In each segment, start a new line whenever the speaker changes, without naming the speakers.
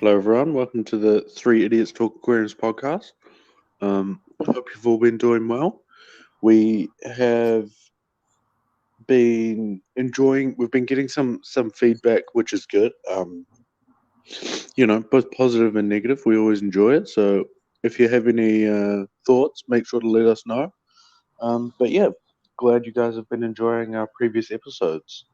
Hello, everyone. Welcome to the Three Idiots Talk Aquariums podcast. Hope you've all been doing well. We have been enjoying. We've been getting some feedback, which is good. Both positive and negative. We always enjoy it. So, if you have any thoughts, make sure to let us know. But yeah, glad you guys have been enjoying our previous episodes.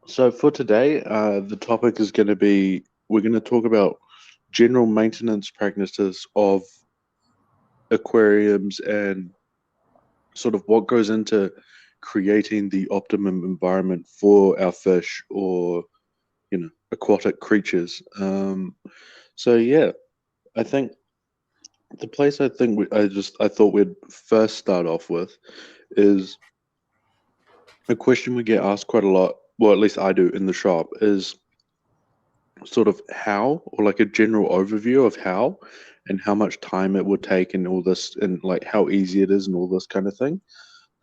So for today, the topic is going to be, we're going to talk about general maintenance practices of aquariums and sort of what goes into creating the optimum environment for our fish or, aquatic creatures. So yeah, I think the place I thought we'd first start off with is a question we get asked quite a lot, well, at least I do in the shop, is sort of how, or like a general overview of how and how much time it would take and all this, and like how easy it is and all this kind of thing.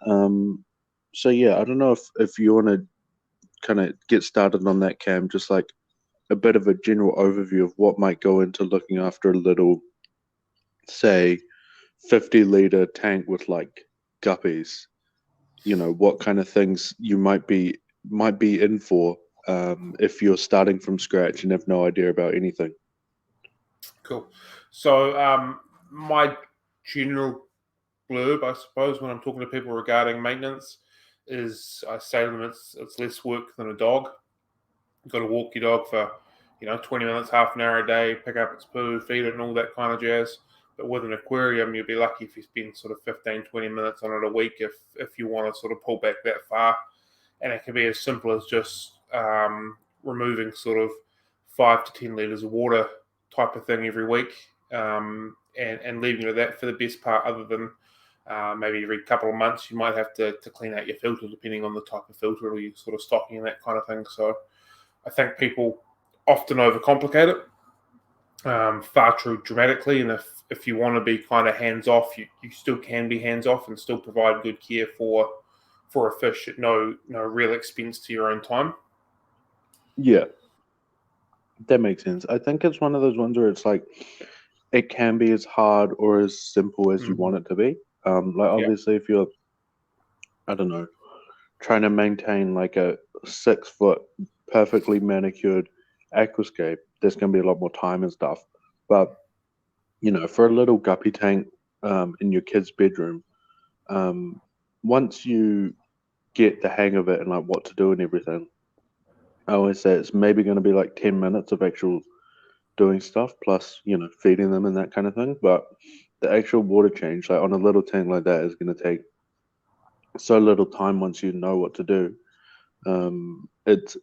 So yeah, I don't know if you want to kind of get started on that, Cam, just like a bit of a general overview of what might go into looking after a little, say, 50-liter tank with like guppies. What kind of things you might be in for if you're starting from scratch and have no idea about anything.
Cool. So my general blurb, I suppose, when I'm talking to people regarding maintenance is I say to them it's less work than a dog. You've got to walk your dog for 20 minutes, half an hour a day, pick up its poo, feed it and all that kind of jazz. But with an aquarium, you'll be lucky if you spend sort of 15, 20 minutes on it a week if you want to sort of pull back that far. And it can be as simple as just removing sort of 5 to 10 litres of water type of thing every week, and leaving it at that for the best part, other than maybe every couple of months you might have to clean out your filter depending on the type of filter or you're sort of stocking and that kind of thing. So I think people often overcomplicate it far too dramatically, and if you want to be kind of hands-off, you still can be hands-off and still provide good care for a fish at no real expense to your own time.
Yeah, that makes sense. I think it's one of those ones where it's like it can be as hard or as simple as you want it to be. Obviously, if you're, I don't know, trying to maintain like a 6-foot perfectly manicured aquascape, there's going to be a lot more time and stuff. But for a little guppy tank in your kid's bedroom, once you get the hang of it and like what to do and everything, I always say it's maybe going to be like 10 minutes of actual doing stuff plus feeding them and that kind of thing. But the actual water change, like on a little tank like that, is going to take so little time once you know what to do. It's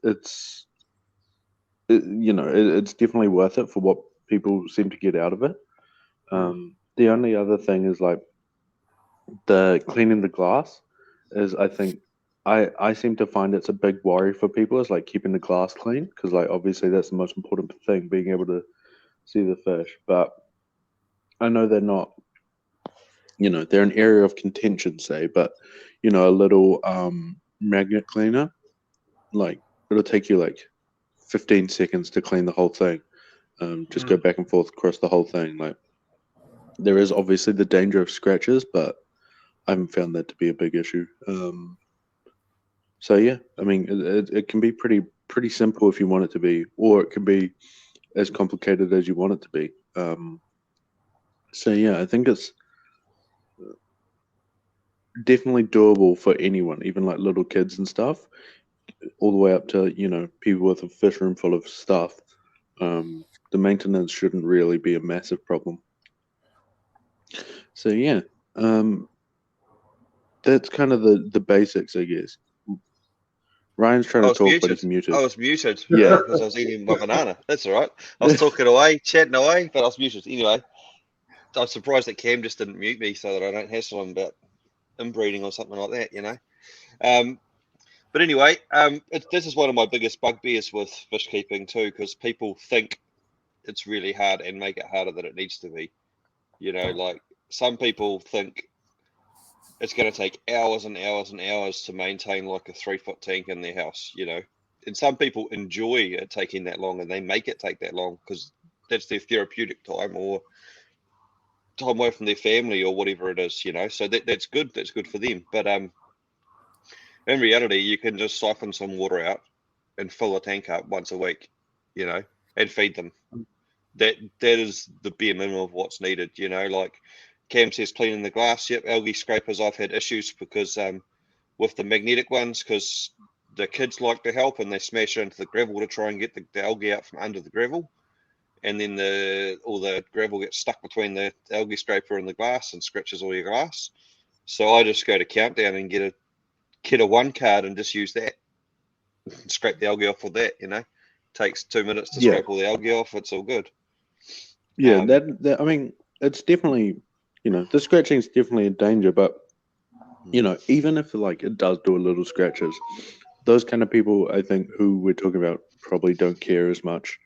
definitely worth it for what people seem to get out of it. The only other thing is like the cleaning the glass is, I think, I seem to find it's a big worry for people, is like keeping the glass clean, because like obviously that's the most important thing, being able to see the fish. But I know they're not, they're an area of contention, say, but a little magnet cleaner, like it'll take you like 15 seconds to clean the whole thing. Just go back and forth across the whole thing. Like, there is obviously the danger of scratches, but I haven't found that to be a big issue. So yeah, I mean, it can be pretty simple if you want it to be, or it can be as complicated as you want it to be. So yeah, I think it's definitely doable for anyone, even like little kids and stuff, all the way up to people with a fish room full of stuff. The maintenance shouldn't really be a massive problem. So yeah, that's kind of the basics, I guess. Ryan's trying to talk, but he's muted.
I was muted.
Yeah,
because I was eating my banana. That's all right. I was talking away, chatting away, but I was muted. Anyway, I'm surprised that Cam just didn't mute me so that I don't hassle him about inbreeding or something like that, But anyway, this is one of my biggest bugbears with fish keeping too, because people think it's really hard and make it harder than it needs to be. Like some people think it's going to take hours and hours and hours to maintain like a 3-foot tank in their house, and some people enjoy it taking that long, and they make it take that long because that's their therapeutic time or time away from their family or whatever it is, So that's good. That's good for them. But in reality, you can just siphon some water out and fill a tank up once a week, and feed them. That is the bare minimum of what's needed, Like Cam says, cleaning the glass. Yep, algae scrapers. I've had issues because with the magnetic ones, because the kids like to help and they smash into the gravel to try and get the algae out from under the gravel. And then all the gravel gets stuck between the algae scraper and the glass and scratches all your glass. So I just go to Countdown and get a 1 card and just use that. Scrape the algae off with that, Takes 2 minutes to scrape all the algae off. It's all good.
Yeah, that I mean, it's definitely, the scratching is definitely a danger, but even if it does do a little scratches, those kind of people, I think, who we're talking about probably don't care as much.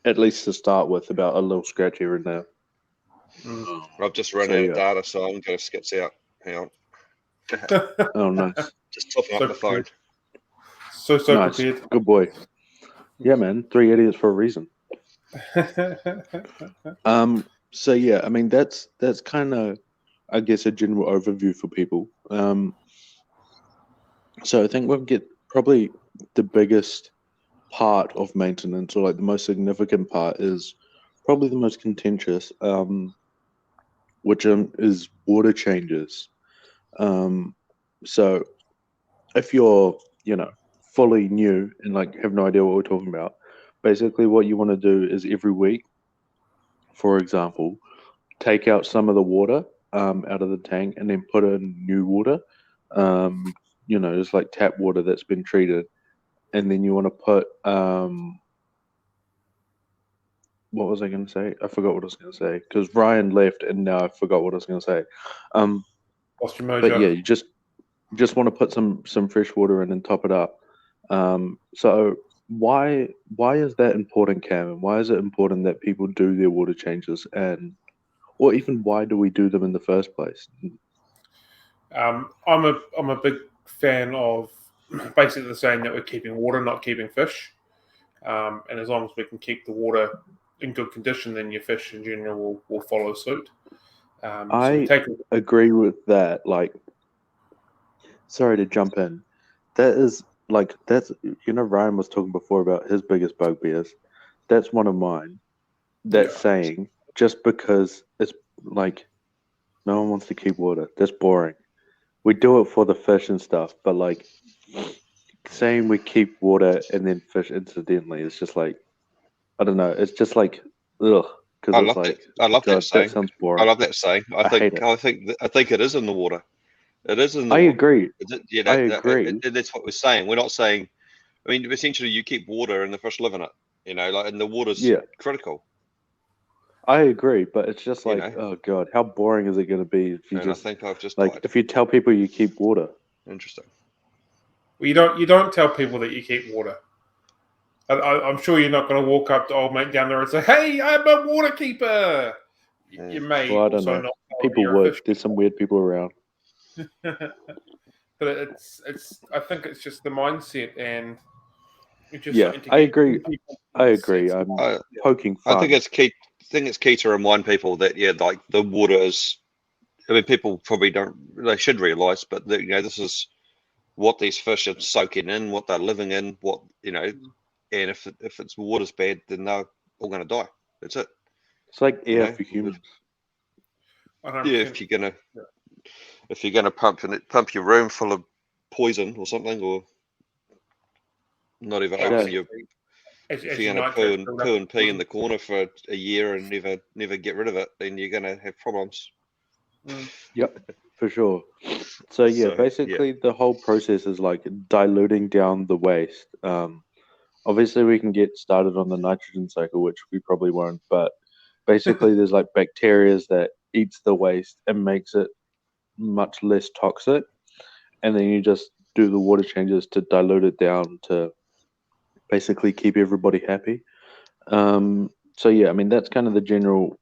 At least to start with, about a little scratch here and there.
I've just run out of data, so I'm going to skip out. Hang on.
Oh, nice.
Just topping up the phone.
So
nice.
Prepared.
Good boy. Yeah, man. 3 idiots for a reason. So yeah, I mean that's kind of, I guess, a general overview for people. So I think we'll get probably the biggest part of maintenance, or the most significant part, is probably the most contentious, which is water changes. So if you're fully new and have no idea what we're talking about, basically what you want to do is every week, for example, take out some of the water out of the tank and then put in new water, just like tap water that's been treated. And then you want to put, what was I going to say? I forgot what I was going to say because Ryan left and now I forgot what I was going to say.
Lost your mojo.
But yeah, you just want to put some fresh water in and top it up. So why is that important, Cam? And why is it important that people do their water changes, or even why do we do them in the first place?
I'm a big fan of basically saying that we're keeping water, not keeping fish. And as long as we can keep the water in good condition, then your fish in general will follow suit.
I agree with that. Sorry to jump in. That is that's Ryan was talking before about his biggest bugbears. That's one of mine. That saying, just because it's no one wants to keep water. That's boring. We do it for the fish and stuff, but saying we keep water and then fish incidentally is just I don't know. It's just ugh.
I love that saying.
That sounds boring.
I love that saying. I think it is in the water. It is in the water.
I agree.
I agree. That's what we're saying. We're not saying. I mean, essentially, you keep water and the fish live in it. And the water's critical.
I agree, but it's just oh god, how boring is it going to be if you
I think I've just
if you tell people you keep water?
Interesting.
Well, you don't tell people that you keep water. I'm sure you're not going to walk up to old mate down there and say, "Hey, I'm a water keeper." You may
I don't know.
not.
People would. There's some weird people around.
But it's. I think it's just the mindset, and
I agree. I'm poking fun.
I think it's key. It's key to remind people that the water is. I mean, people probably don't. They should realise, but this is what these fish are soaking in, what they're living in, and if it's water's bad, then they're all going to die. That's it.
It's like air for humans.
Yeah, if you're gonna pump your room full of poison or something, or not even open your. If you're going to poo and pee in the corner for a year and never get rid of it, then you're going to have problems.
Yep, for sure. So basically the whole process is diluting down the waste. Obviously we can get started on the nitrogen cycle, which we probably won't, but basically there's bacteria that eats the waste and makes it much less toxic, and then you just do the water changes to dilute it down to basically keep everybody happy. So yeah, I mean that's kind of the general,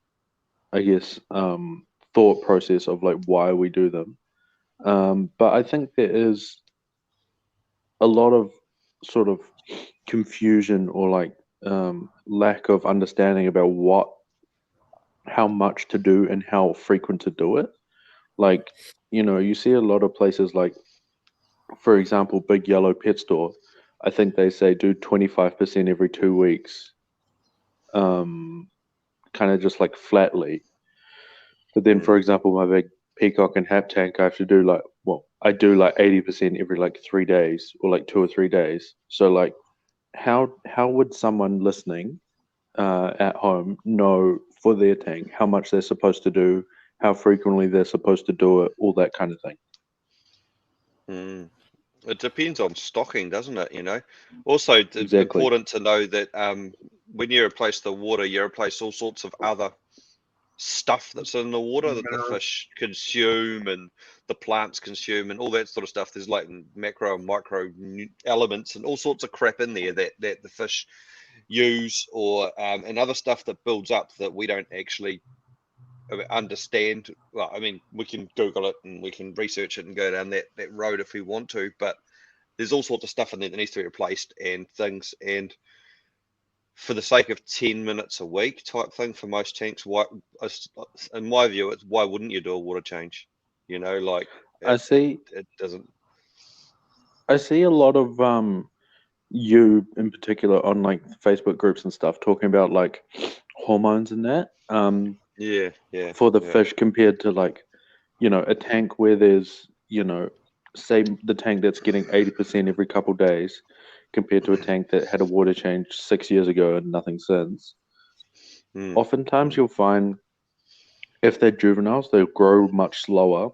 I guess, thought process of why we do them. But I think there is a lot of sort of confusion or like lack of understanding about how much to do and how frequent to do it. Like, you see a lot of places like, for example, Big Yellow Pet Store. I think they say do 25% every 2 weeks, kind of just like flatly. But then, for example, my big peacock and hap tank, I have to do like, well, I do like 80% every like 3 days or like 2 or 3 days. So like, how would someone listening at home know for their tank how much they're supposed to do, how frequently they're supposed to do it, all that kind of thing?
It depends on stocking, doesn't it? Also
Exactly.
important to know that when you replace the water, you replace all sorts of other stuff that's in the water that the fish consume and the plants consume and all that sort of stuff. There's like macro and micro elements and all sorts of crap in there that the fish use, or and other stuff that builds up that we don't actually understand. Well, I mean, we can Google it and we can research it and go down that road if we want to, but there's all sorts of stuff in there that needs to be replaced and things. And for the sake of 10 minutes a week type thing for most tanks, in my view, it's why wouldn't you do a water change? Like it doesn't.
I see a lot of you in particular on like Facebook groups and stuff talking about like hormones and that
Yeah.
for the fish compared to like a tank where there's say the tank that's getting 80% every couple days compared to a tank that had a water change 6 years ago and nothing since. Oftentimes you'll find if they're juveniles, they'll grow much slower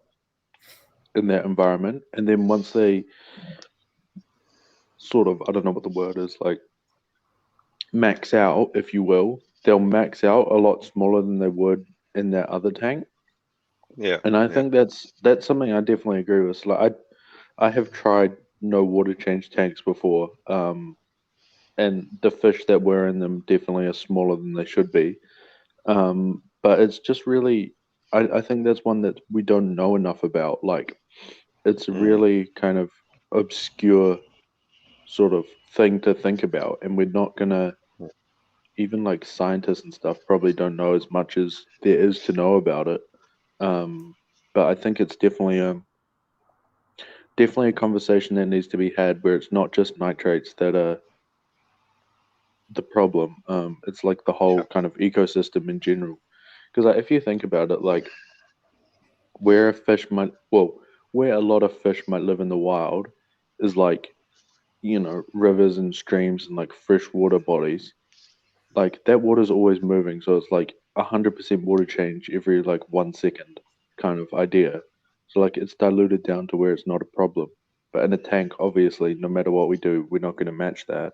in that environment, and then once they sort of, I don't know what the word is, like max out, if you will, they'll max out a lot smaller than they would in that other tank.
Yeah.
And I think that's something I definitely agree with. Like I have tried no water change tanks before, and the fish that were in them definitely are smaller than they should be. But it's just really, I think that's one that we don't know enough about. Like, it's really kind of obscure sort of thing to think about, and we're not gonna, even like scientists and stuff probably don't know as much as there is to know about it. But I think it's definitely a conversation that needs to be had where it's not just nitrates that are the problem. It's like the whole kind of ecosystem in general. Because like, if you think about it, like where a lot of fish might live in the wild is like, rivers and streams and like fresh water bodies. Like that water's always moving, so it's like 100% water change every like 1 second kind of idea. So like it's diluted down to where it's not a problem. But in a tank, obviously, no matter what we do, we're not going to match that.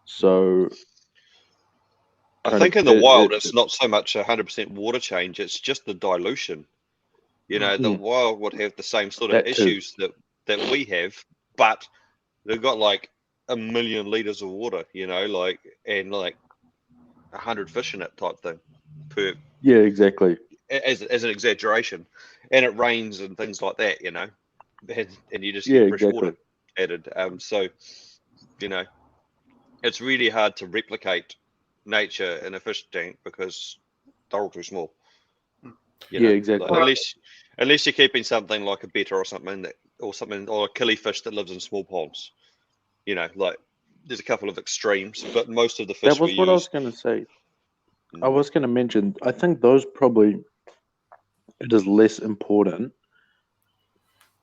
So
I think in the wild, it's not so much 100% water change; it's just the dilution. The wild would have the same sort of issues that we have, but they've got like 1 million liters of water, and like 100 fish in it type thing per.
Yeah, exactly.
As an exaggeration, and it rains and things like that, and you just get fresh water added. So, it's really hard to replicate nature in a fish tank because they're all too small.
Yeah, exactly.
Like, unless you're keeping something like a betta or something or a killifish that lives in small ponds. Like there's a couple of extremes, but most of the fish
that was what I was going to say. I was going to mention, I think those probably, it is less important,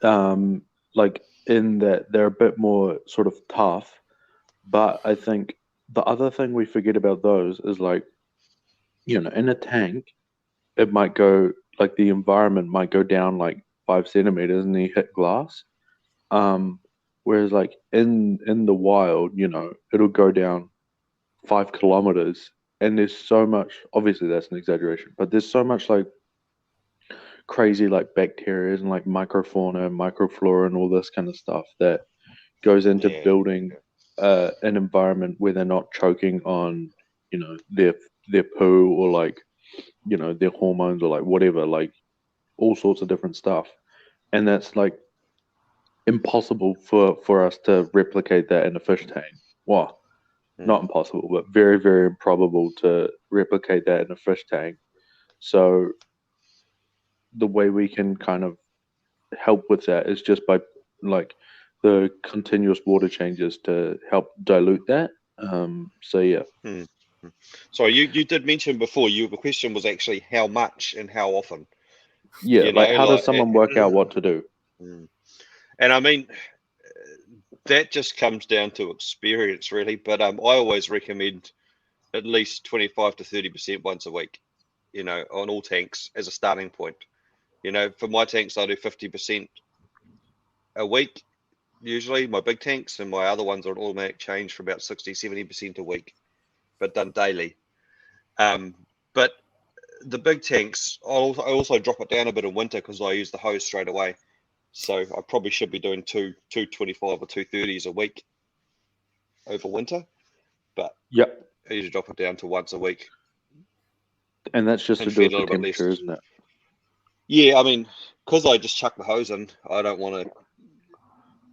like in that they're a bit more sort of tough. But I think the other thing we forget about those is like, in a tank, it might go, like the environment might go down like 5 centimeters and you hit glass. Whereas like in the wild, it'll go down 5 kilometers, and there's so much. Obviously, that's an exaggeration, but there's so much like crazy like bacteria and like microfauna, microflora, and all this kind of stuff that goes into building an environment where they're not choking on their poo or like their hormones or like whatever, like all sorts of different stuff. And that's like impossible for us to replicate that in a fish tank. Well, not impossible, but very, very improbable to replicate that in a fish tank. So the way we can kind of help with that is just by like the continuous water changes to help dilute that. So yeah.
So you did mention before, the question was actually how much and how often.
Yeah,
You
like
know,
how does someone work out what to do?
And I mean, that just comes down to experience, really. But I always recommend at least 25 to 30% once a week, you know, on all tanks as a starting point. You know, for my tanks, I do 50% a week, usually, my big tanks, and my other ones are an automatic change for about 60, 70% a week, but done daily. But the big tanks, I also drop it down a bit in winter because I use the hose straight away. So I probably should be doing two 25 or 230s a week over winter. But
Yep.
I usually drop it down to once a week.
And that's just to do with the temperature, isn't it?
Yeah, I mean, because I just chuck the hose in, I don't want to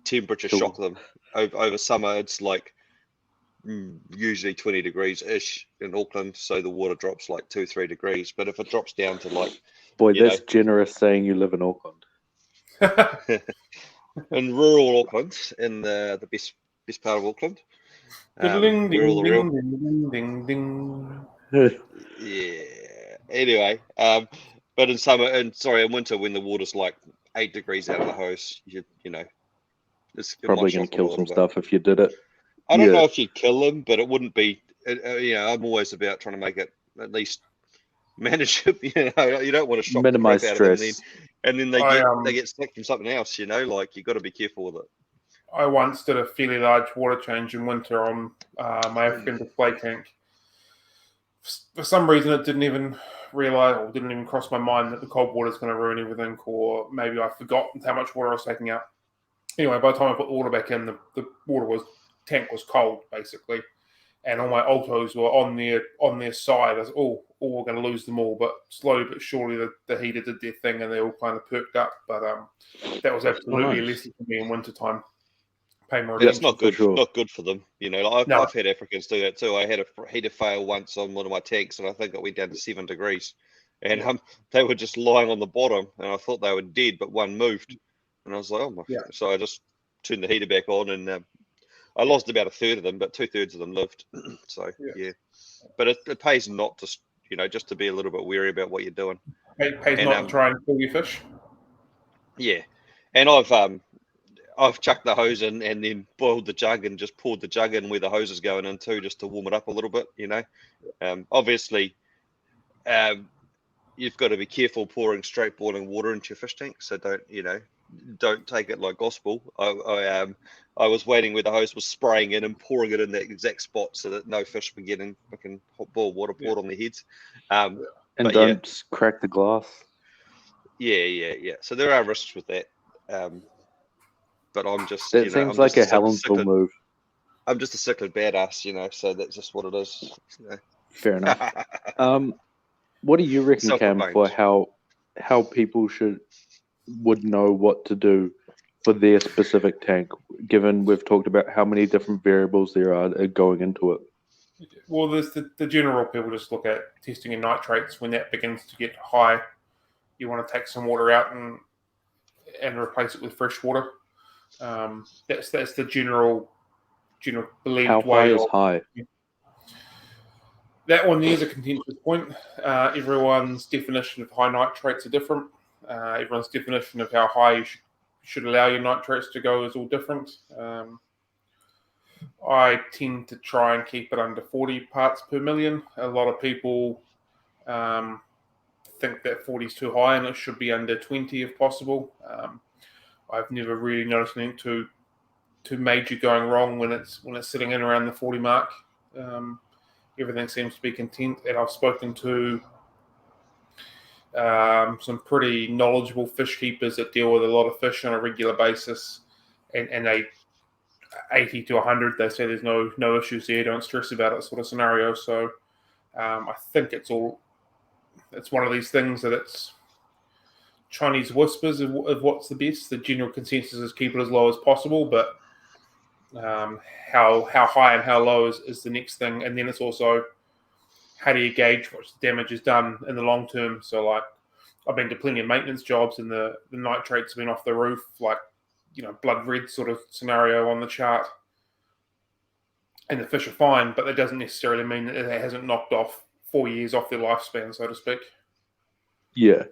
temperature shock them. Over summer, it's like usually 20 degrees ish in Auckland, so the water drops like 2-3 degrees. But if it drops down to like,
boy, that's generous saying you live in Auckland.
In rural Auckland, in the best part of Auckland,
Ding, ding, ding, ding, ding.
Yeah. Anyway, but in summer, in winter, when the water's like 8 degrees out of the hose, you know, it's
probably going to kill some stuff if you did it.
I don't know if you'd kill them, but it wouldn't be. You know, I'm always about trying to make it at least manageable. You know, you don't want to shock
minimize
the crap
stress,
out of them, and then they get sick from something else. You know, like you got to be careful with it.
I once did a fairly large water change in winter on my African display tank. For some reason, it didn't even cross my mind that the cold water is going to ruin everything, or maybe I forgot how much water I was taking out. Anyway, by the time I put the water back in, the tank was cold, basically, and all my altos were on their side. I was, we're going to lose them all, but slowly but surely the heater did their thing, and they all kind of perked up. But that was absolutely a lesson for me in wintertime.
It's not good. Not good for them. You know, I've had Africans do that too. I had a heater fail once on one of my tanks, and I think it went down to 7 degrees, and they were just lying on the bottom, and I thought they were dead, but one moved, and I was like, oh my! So I just turned the heater back on, and I lost about a third of them, but 2/3 of them lived. So but it pays not to, you know, just to be a little bit wary about what you're doing.
It pays not to try and kill your fish.
Yeah, and I've chucked the hose in and then boiled the jug and just poured the jug in where the hose is going in too, just to warm it up a little bit, you know. Obviously, you've got to be careful pouring straight boiling water into your fish tank. So don't take it like gospel. I was waiting where the hose was spraying in and pouring it in that exact spot so that no fish were getting fucking hot boiled water poured on their heads.
And don't crack the glass.
Yeah. So there are risks with that. But I'm just,
that seems like a Helensville move.
I'm just a cichlid badass, you know, so that's just what it is. You know.
Fair enough. What do you reckon, Cam, for how people would know what to do for their specific tank, given we've talked about how many different variables there are going into it?
Well, there's the general people just look at testing in nitrates. When that begins to get high, you want to take some water out and replace it with fresh water. That's the general believed
how
way.
How high is high?
That one is a contentious point. Everyone's definition of high nitrates are different. Everyone's definition of how high you should allow your nitrates to go is all different. I tend to try and keep it under 40 parts per million. A lot of people think that 40 is too high and it should be under 20 if possible. I've never really noticed anything too major going wrong when it's sitting in around the 40 mark. Everything seems to be content, and I've spoken to some pretty knowledgeable fish keepers that deal with a lot of fish on a regular basis, and they 80 to 100, they say there's no issues there, don't stress about it sort of scenario. So I think it's one of these things that it's Chinese whispers of what's the best. The general consensus is keep it as low as possible, but how high and how low is the next thing. And then it's also how do you gauge what damage is done in the long term. So like I've been to plenty of maintenance jobs and the nitrates have been off the roof, like, blood red sort of scenario on the chart. And the fish are fine, but that doesn't necessarily mean that it hasn't knocked off 4 years off their lifespan, so to speak.
Yeah.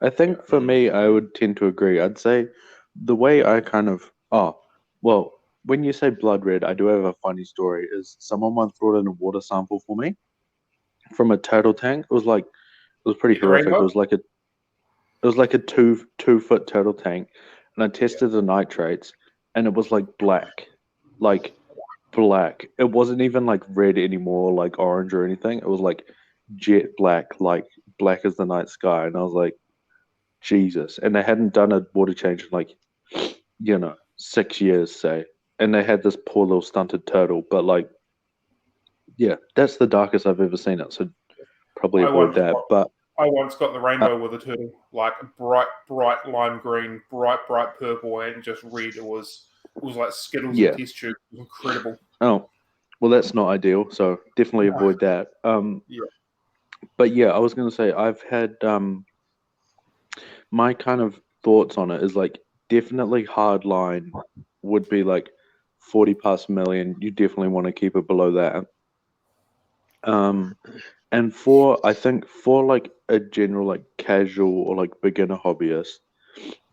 I think for me, I would tend to agree. I'd say the way I kind of, when you say blood red, I do have a funny story. Is someone once brought in a water sample for me from a turtle tank. It was pretty horrific.
Rainbow?
It was like a 2 foot turtle tank, and I tested the nitrates, and it was like black. It wasn't even like red anymore, like orange or anything. It was like jet black, like black as the night sky. And I was like, Jesus. And they hadn't done a water change in like, 6 years, say. And they had this poor little stunted turtle. But like, yeah, that's the darkest I've ever seen it. So probably avoid that. But
I once got the rainbow with a turtle, like bright lime green, bright purple, and just red. It was like Skittles in a test tube. It was incredible.
Oh, well, that's not ideal. So definitely avoid that. But yeah, I was going to say I've had my kind of thoughts on it is like definitely hard line would be like 40 parts million. You definitely want to keep it below that. And I think for like a general like casual or like beginner hobbyist,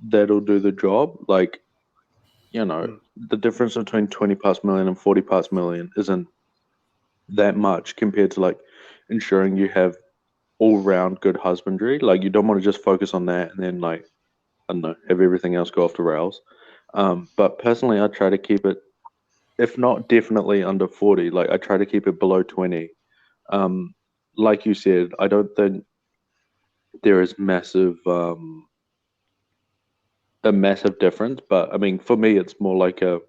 that'll do the job. Like, the difference between 20 parts million and 40 parts million isn't that much compared to like ensuring you have all round good husbandry. Like you don't want to just focus on that and then like, I don't know, have everything else go off the rails. But personally, I try to keep it, if not definitely under 40, like I try to keep it below 20. Like you said, I don't think there is a massive difference, but I mean, for me, it's more like a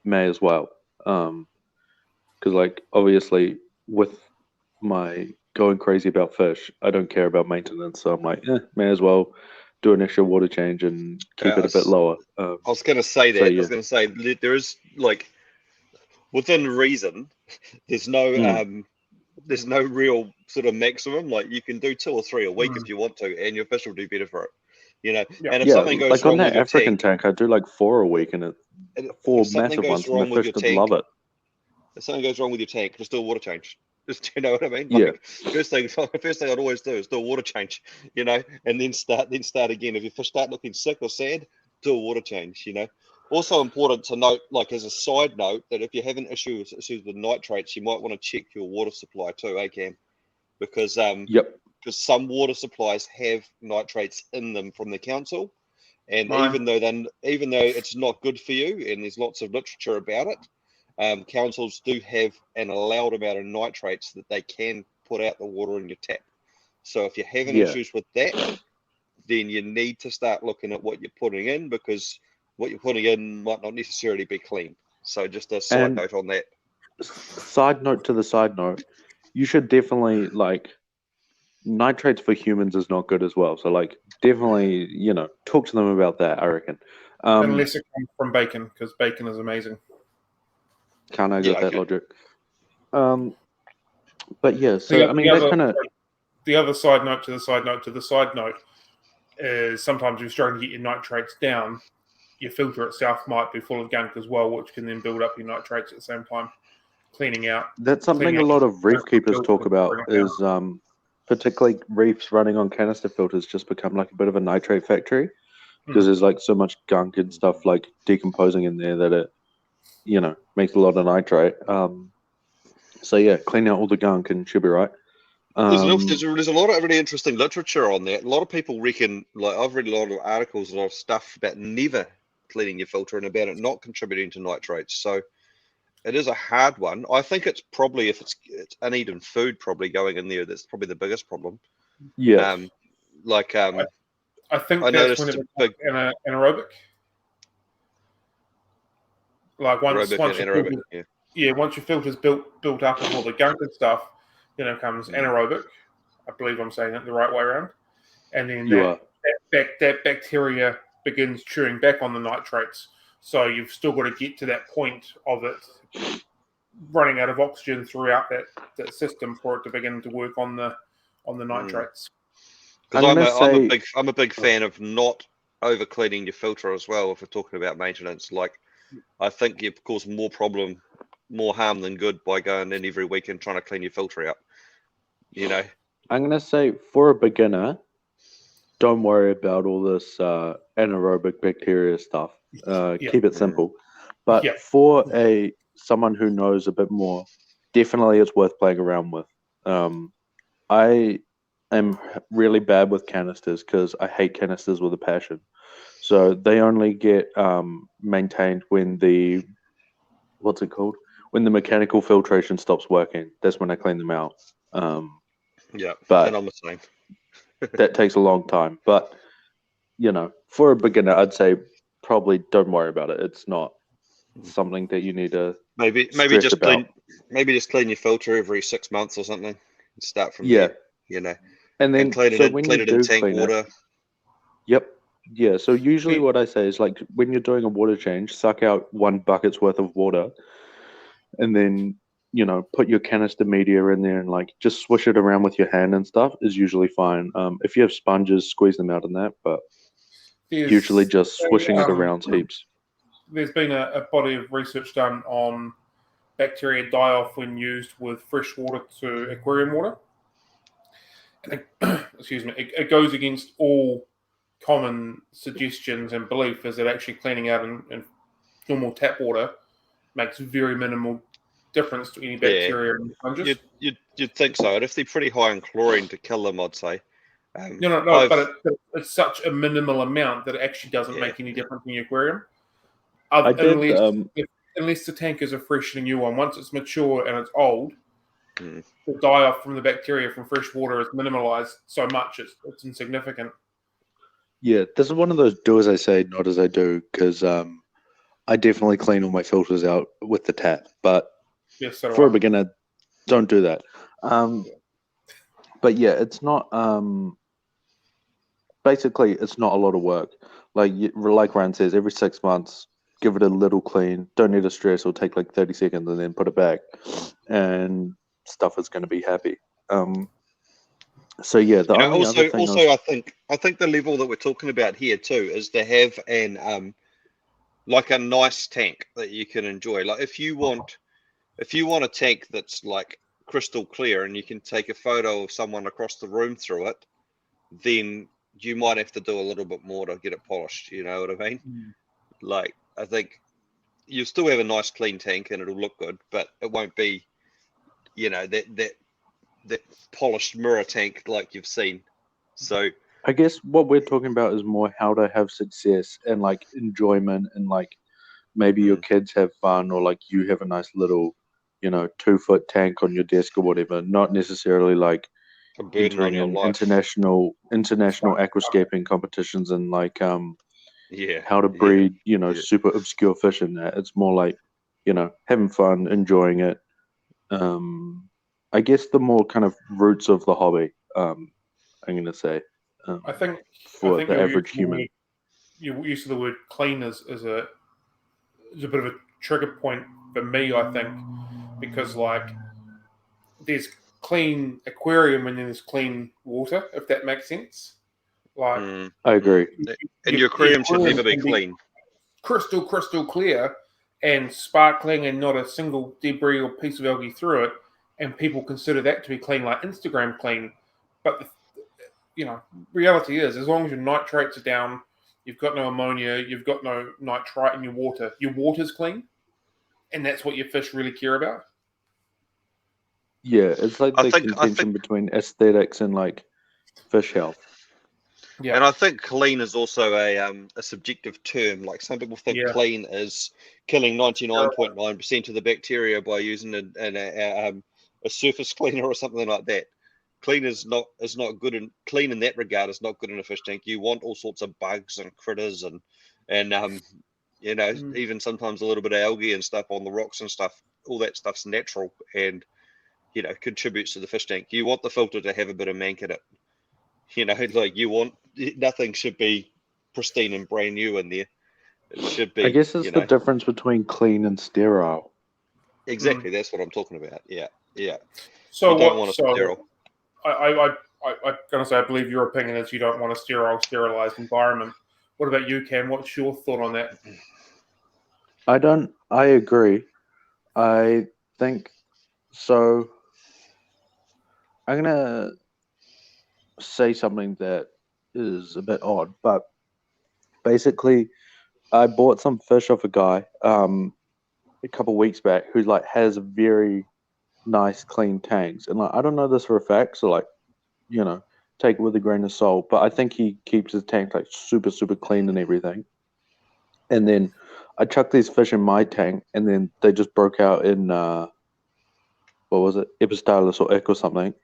may as well. Because like obviously with my going crazy about fish, I don't care about maintenance, so I'm like, may as well do an extra water change and keep it a bit lower.
I was going to say that. I was going to say there is like within reason. There's no real sort of maximum. Like you can do 2 or 3 a week if you want to, and your fish will do better for it. And if something goes
like
wrong
on that
with your
African tank, I do like 4 a week, and 4 massive ones, and the fish just love it.
If something goes wrong with your tank, just do a water change. Just, you know what I mean? Like, First thing I'd always do is do a water change, and then start again. If your fish start looking sick or sad, do a water change. Also important to note, like as a side note, that if you're having issues with nitrates, you might want to check your water supply too, Cam? Because some water supplies have nitrates in them from the council, and even though it's not good for you, and there's lots of literature about it, councils do have an allowed amount of nitrates that they can put out the water in your tap. So if you're having issues with that, then you need to start looking at what you're putting in, because what you're putting in might not necessarily be clean. So just a side note on that.
Side note to the side note, you should definitely like nitrates for humans is not good as well. So like definitely, talk to them about that, I reckon.
Unless it comes from bacon, because bacon is amazing.
Can't argue with that logic. But yeah, so
the other side note to the side note to the side note is sometimes you're struggling to get your nitrates down. Your filter itself might be full of gunk as well, which can then build up your nitrates at the same time. Cleaning out.
That's something a lot of reef keepers talk about is particularly reefs running on canister filters just become like a bit of a nitrate factory because there's like so much gunk and stuff like decomposing in there that it, makes a lot of nitrate. So yeah, clean out all the gunk and she'll be right.
There's a lot of really interesting literature on that. A lot of people reckon, like I've read a lot of articles, a lot of stuff about never cleaning your filter and about it not contributing to nitrates. So it is a hard one. I think it's probably, if it's uneaten food probably going in there, that's probably the biggest problem.
Yeah.
I think that's when it's anaerobic. Like once your filter's built up with all the gunk and stuff, then it comes anaerobic. I believe I'm saying it the right way around. And then that bacteria begins chewing back on the nitrates. So you've still got to get to that point of it running out of oxygen throughout that system for it to begin to work on the nitrates.
Because I'm a big fan of not over cleaning your filter as well. If we're talking about maintenance, like I think you cause more harm than good by going in every week and trying to clean your filter out. You know,
I'm gonna say for a beginner, don't worry about all this anaerobic bacteria stuff. Keep it simple. But for someone who knows a bit more, definitely it's worth playing around with. I am really bad with canisters because I hate canisters with a passion. So they only get maintained when the when the mechanical filtration stops working. That's when I clean them out.
But and I'm the same.
That takes a long time. But for a beginner, I'd say probably don't worry about it. It's not something that you need to
maybe just clean your filter every 6 months or something. And start from there.
And then
clean it in tank water.
Yep. Yeah. So usually what I say is like when you're doing a water change, suck out 1 bucket's worth of water, and then put your canister media in there and like just swish it around with your hand and stuff is usually fine. If you have sponges, squeeze them out in that, but usually just swishing it around heaps.
There's been a body of research done on bacteria die-off when used with fresh water to aquarium water. And it goes against all common suggestions and belief is that actually cleaning out in normal tap water makes very minimal difference to any bacteria and fungus.
You'd think so. And if they're pretty high in chlorine to kill them, I'd say.
But it's such a minimal amount that it actually doesn't make any difference in your aquarium. Unless the tank is a fresh and new one. Once it's mature and it's old, the die-off from the bacteria from fresh water is minimalized so much it's insignificant.
Yeah, this is one of those do as I say, not as I do, because I definitely clean all my filters out with the tap, but for a beginner, don't do that. But yeah, it's not. Basically, it's not a lot of work. Like Ryan says, every 6 months, give it a little clean. Don't need to stress. It'll take like 30 seconds, and then put it back, and stuff is going to be happy. So yeah,
I think the level that we're talking about here too is to have an like a nice tank that you can enjoy. Like if you want a tank that's like crystal clear and you can take a photo of someone across the room through it, then you might have to do a little bit more to get it polished. You know what I mean? Like I think you'll still have a nice clean tank and it'll look good, but it won't be, that polished mirror tank like you've seen. So
I guess what we're talking about is more how to have success and like enjoyment and like maybe your kids have fun or like you have a nice little 2-foot tank on your desk or whatever, not necessarily like entering in international aquascaping competitions and like how to breed super obscure fish in that. It's more like having fun, enjoying it. I guess the more kind of roots of the hobby, I'm going to say.
I think
the average human.
Your use of the word clean is a bit of a trigger point for me, I think, because like there's clean aquarium and then there's clean water, if that makes sense. Like
I agree.
And your aquarium should never be clean.
Crystal clear and sparkling and not a single debris or piece of algae through it. And people consider that to be clean, like Instagram clean. But, reality is, as long as your nitrates are down, you've got no ammonia, you've got no nitrite in your water's clean. And that's what your fish really care about.
Yeah, it's like the contention between aesthetics and, like, fish health.
Yeah. And I think clean is also a subjective term. Like some people think clean is killing 99.9% of the bacteria by using a surface cleaner or something like that. Clean is not good, and clean in that regard is not good in a fish tank. You want all sorts of bugs and critters and even sometimes a little bit of algae and stuff on the rocks and stuff. All that stuff's natural and contributes to the fish tank. You want the filter to have a bit of mank in it. You know, like nothing should be pristine and brand new in there. It should be.
I guess it's the difference between clean and sterile.
Exactly, that's what I'm talking about. Yeah.
So
you don't want a sterile.
I'm gonna say I believe your opinion is you don't want a sterilized environment. What about you, Cam? What's your thought on that?
I agree. I think so. I'm gonna say something that is a bit odd, but basically, I bought some fish off a guy a couple weeks back who like has very nice clean tanks, and like I don't know this for a fact, so like take it with a grain of salt. But I think he keeps his tank like super clean and everything. And then I chucked these fish in my tank, and then they just broke out in what was it, Epistalis or Ick or something,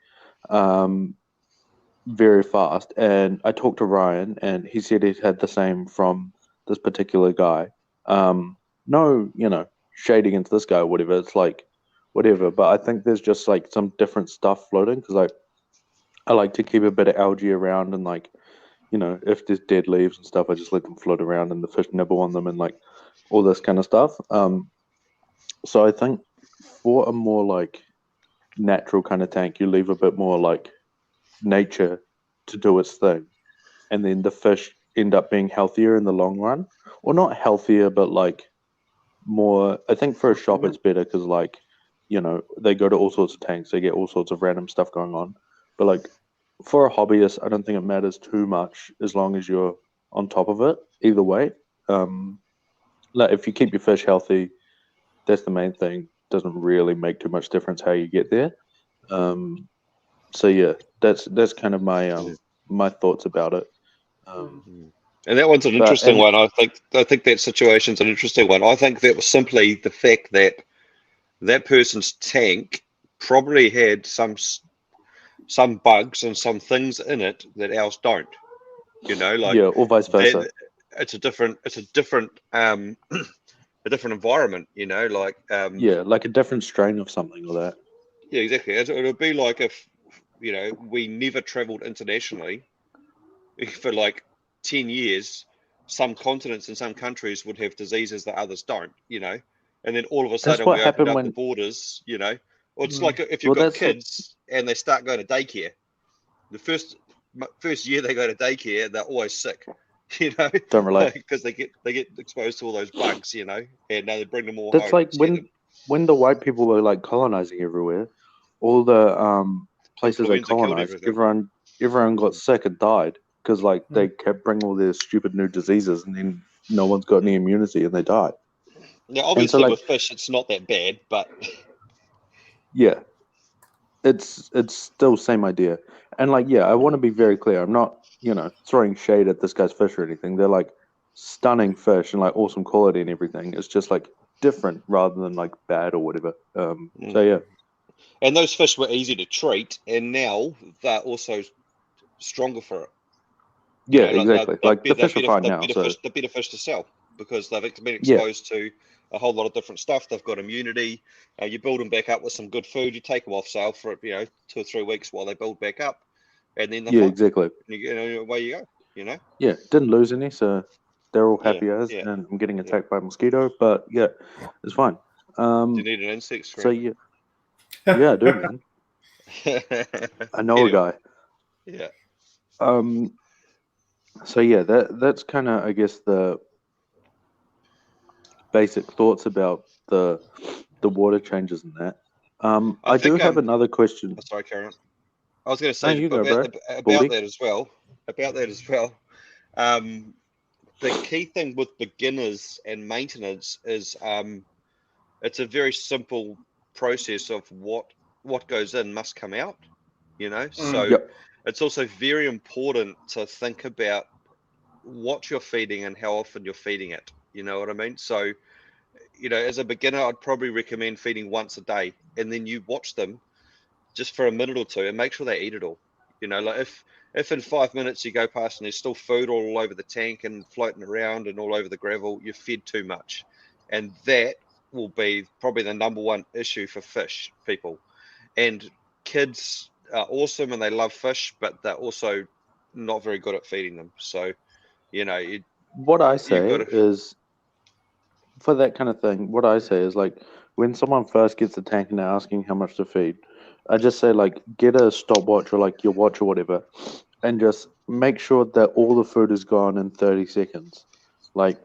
very fast. And I talked to Ryan, and he said he'd had the same from this particular guy. No, shade against this guy or whatever. It's like whatever, but I think there's just like some different stuff floating because like I like to keep a bit of algae around, and like if there's dead leaves and stuff, I just let them float around and the fish nibble on them and like all this kind of stuff. So I think for a more like natural kind of tank, you leave a bit more like nature to do its thing, and then the fish end up being healthier in the long run, or not healthier, but like more. I think for a shop it's better because like they go to all sorts of tanks, they get all sorts of random stuff going on, but like for a hobbyist, I don't think it matters too much as long as you're on top of it either way. Like if you keep your fish healthy, that's the main thing. Doesn't really make too much difference how you get there. So yeah, that's kind of my thoughts about it.
And that one's an interesting one. I think that situation's an interesting one. I think that was simply the fact that that person's tank probably had some bugs and some things in it that ours don't. Like
or vice versa.
It's a different a different environment. Like
like a different strain of something or that.
Yeah, exactly. It would be like if we never traveled internationally for like 10 years. Some continents and some countries would have diseases that others don't. And then all of a sudden we opened up the borders. Well, it's like if you've got kids and they start going to daycare. The first year they go to daycare, they're always sick.
Don't relate
because they get exposed to all those bugs. And now they bring them all.
That's
home
like when the white people were like colonizing everywhere, all the places they colonized, everyone got sick and died because like they kept bringing all their stupid new diseases, and then no one's got any immunity and they die.
Now, obviously, with fish, it's not that bad, but
yeah, it's still same idea. And like, yeah, I want to be very clear. I'm not, throwing shade at this guy's fish or anything. They're like stunning fish and like awesome quality and everything. It's just like different rather than like bad or whatever. So yeah.
And those fish were easy to treat, and now they're also stronger for it.
Yeah, exactly. Like the fish are fine now.
They're better fish to sell because they've been exposed to a whole lot of different stuff. They've got immunity. You build them back up with some good food. You take them off sale for 2 or 3 weeks while they build back up, and then
exactly.
Away you go.
Yeah, didn't lose any, so they're all happy as. And I'm getting attacked by a mosquito, but yeah, it's fine.
Do you need an insect screen?
So yeah, I do, man. I know a guy.
Yeah.
So yeah, that's kind of, I guess, the basic thoughts about the water changes and that. I do have another question.
Sorry, Karen. I was going to say
about
that as well. The key thing with beginners and maintenance is it's a very simple process of what goes in must come out. So it's also very important to think about what you're feeding and how often you're feeding it. You know what I mean? So, as a beginner, I'd probably recommend feeding once a day, and then you watch them just for a minute or two and make sure they eat it all. Like if in 5 minutes you go past and there's still food all over the tank and floating around and all over the gravel, you've fed too much. And that will be probably the number one issue for fish people. And kids are awesome and they love fish, but they're also not very good at feeding them. So, you know,
What I
you've
say
got to.
is, for that kind of thing, what I say is like when someone first gets the tank and they're asking how much to feed, I just say like get a stopwatch or like your watch or whatever, and just make sure that all the food is gone in 30 seconds. Like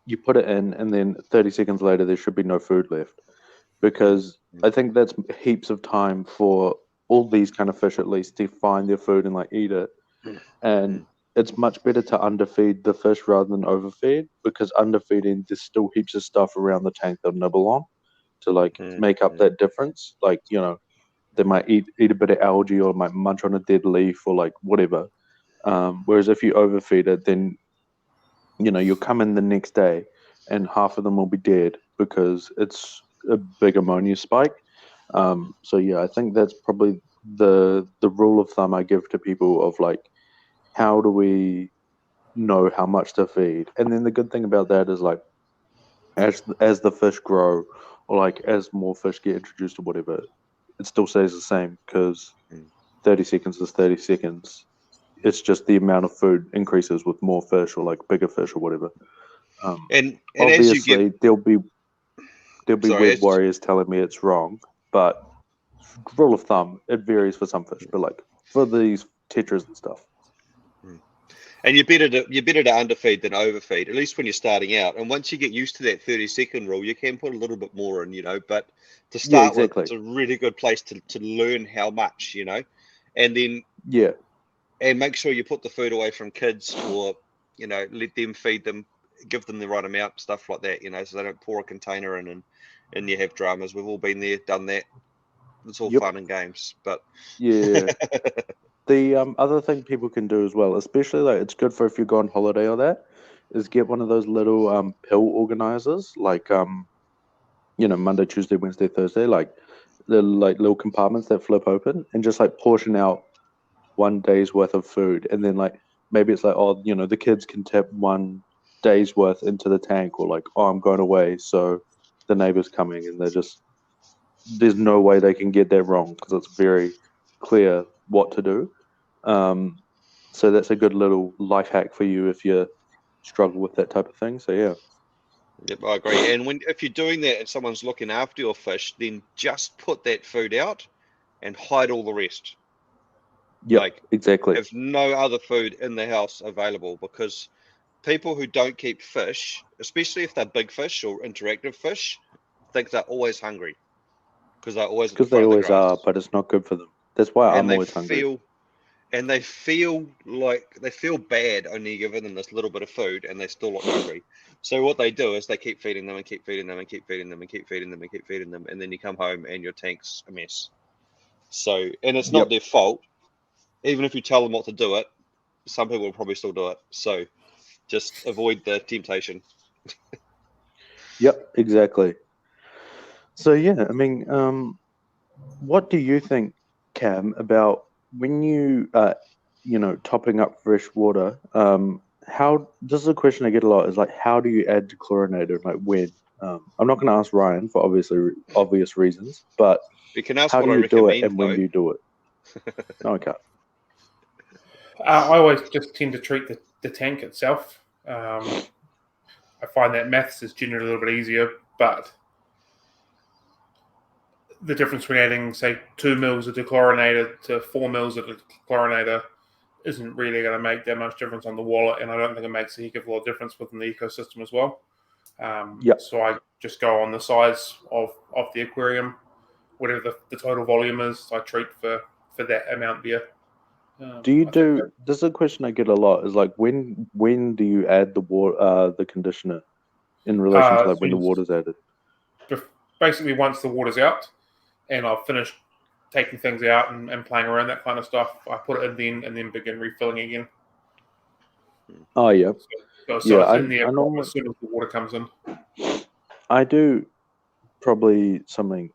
you put it in, and then 30 seconds later there should be no food left, because I think that's heaps of time for all these kind of fish at least to find their food and like eat it. And it's much better to underfeed the fish rather than overfeed, because underfeeding, there's still heaps of stuff around the tank they'll nibble on to like make up that difference. Like, you know, they might eat a bit of algae or might munch on a dead leaf or like whatever. Whereas if you overfeed it, then, you know, you'll come in the next day and half of them will be dead because it's a big ammonia spike. So yeah, I think that's probably the rule of thumb I give to people of like, how do we know how much to feed? And then the good thing about that is like, as the fish grow, or like as more fish get introduced or whatever, it still stays the same, because 30 seconds is 30 seconds. It's just the amount of food increases with more fish or like bigger fish or whatever.
And as you
Obviously,
get,
there'll be
sorry,
web warriors telling me it's wrong, but rule of thumb, it varies for some fish. But like for these tetras and stuff,
and you're better to underfeed than overfeed, at least when you're starting out. And once you get used to that 30-second rule, you can put a little bit more in, you know. But to start
exactly.
with, it's a really good place to learn how much, you know, and then and make sure you put the food away from kids, or, you know, let them feed them, give them the right amount, stuff like that, you know, so they don't pour a container in and you have dramas. We've all been there, done that. It's all fun and games, but
The other thing people can do as well, especially like it's good for if you go on holiday or that, is get one of those little pill organizers, like you know, Monday, Tuesday, Wednesday, Thursday, like the like little compartments that flip open, and just like portion out 1 day's worth of food, and then like maybe it's like, oh, you know, the kids can tip 1 day's worth into the tank, or like, oh, I'm going away, so the neighbor's coming, and there's no way they can get that wrong because it's very clear what to do. So that's a good little life hack for you if you struggle with that type of thing. So yeah.
Yep, I agree. And if you're doing that and someone's looking after your fish, then just put that food out and hide all the rest.
Yeah,
like
exactly.
Have no other food in the house available, because people who don't keep fish, especially if they're big fish or interactive fish, think they're always hungry because they're always at the
Because they
front of the
always
grass.
are, but it's not good for them. That's why
And
I'm
they
always hungry.
they feel bad only giving them this little bit of food, and they still look hungry. So what they do is they keep feeding them and keep feeding them and keep feeding them and keep feeding them and keep feeding them, and then you come home and your tank's a mess. So, and it's not their fault. Even if you tell them what to do it, some people will probably still do it. So just avoid the temptation.
Yep, exactly. So yeah, I mean, what do you think, Cam, about when you you know, topping up fresh water? How, this is a question I get a lot, is like, how do you add dechlorinator and like when? I'm not going to ask Ryan for obvious reasons, but
You can ask
how
what
do
I
you do it
recommend,
and when
though.
do you do it? Okay.
I always just tend to treat the tank itself. I find that maths is generally a little bit easier, but the difference between adding, say, 2 mils of dechlorinator to 4 mils of dechlorinator isn't really going to make that much difference on the wallet, and I don't think it makes a heck of a lot of difference within the ecosystem as well. So I just go on the size of the aquarium, whatever the total volume is, I treat for that amount there.
This is a question I get a lot, is like, when do you add the water, the conditioner in relation to like when the water's added?
Basically, once the water's out and I've finished taking things out and playing around, that kind of stuff, I put it in and then begin refilling again.
Oh yeah.
So it's in there as soon as the water comes in.
I do probably something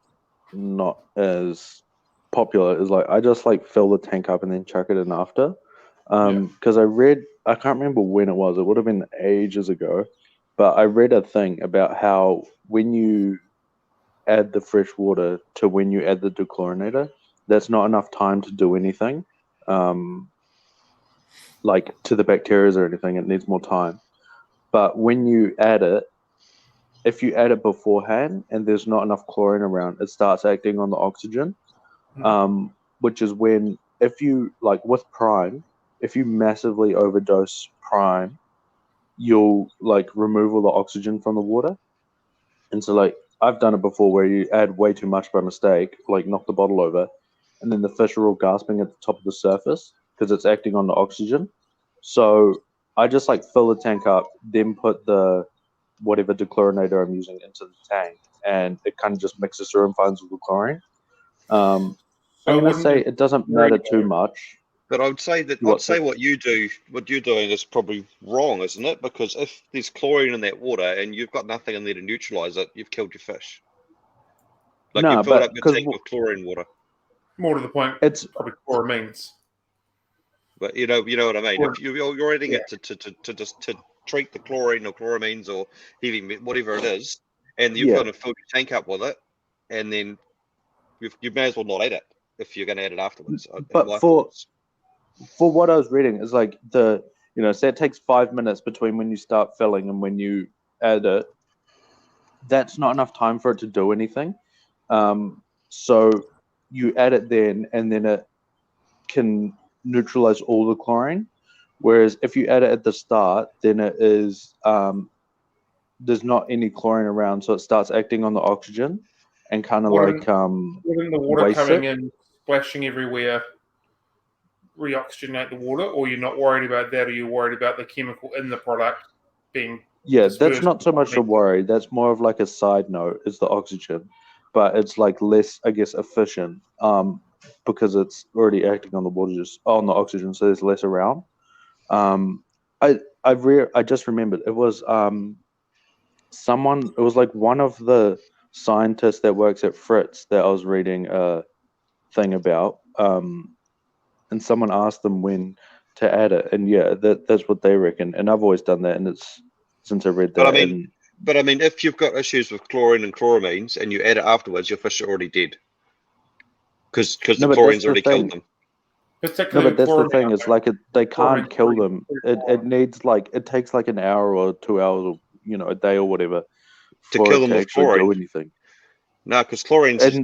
not as popular is like, I just like fill the tank up and then chuck it in after. Because I can't remember when it was. It would have been ages ago, but I read a thing about how when you add the fresh water to when you add the dechlorinator, that's not enough time to do anything. like to the bacteria or anything. It needs more time. But when you add it, if you add it beforehand and there's not enough chlorine around, it starts acting on the oxygen, which is when, if you, like with prime, if you massively overdose prime, you'll like remove all the oxygen from the water. And so like I've done it before where you add way too much by mistake, like knock the bottle over, and then the fish are all gasping at the top of the surface because it's acting on the oxygen. So I just like fill the tank up, then put the whatever dechlorinator I'm using into the tank, and it kind of just mixes through and finds all the chlorine. I'm going to say it doesn't matter too much.
But I would say that what you're doing is probably wrong, isn't it? Because if there's chlorine in that water and you've got nothing in there to neutralize it, you've killed your fish. Like you filled up your tank with chlorine water.
More to the point, it's probably chloramines.
But you know what I mean. If you're adding it to treat the chlorine or chloramines or heavy whatever it is, and you've got to fill your tank up with it, and then you may as well not add it if you're going to add it afterwards.
But for what I was reading, is like say it takes 5 minutes between when you start filling and when you add it. That's not enough time for it to do anything. So you add it then, and then it can neutralize all the chlorine. Whereas if you add it at the start, then it is there's not any chlorine around, so it starts acting on the oxygen and kind of
wouldn't the water coming in, splashing everywhere, reoxygenate the water, or you're not worried about that, or you're worried about the chemical in the product being
that's not so much a worry. That's more of like a side note, is the oxygen, but it's like less, I guess, efficient because it's already acting on the water, just on the oxygen, so there's less around. I just remembered it was it was like one of the scientists that works at Fritz that I was reading a thing about, and someone asked them when to add it, and that's what they reckon. And I've always done that, and it's since I read that.
But I mean, if you've got issues with chlorine and chloramines and you add it afterwards, your fish are already dead because the chlorine's already killed them.
No, but that's the thing. It's like they can't kill them. It needs it takes like an hour or 2 hours or a day or whatever
to kill them
to
with chlorine.
do anything.
No, because chlorine is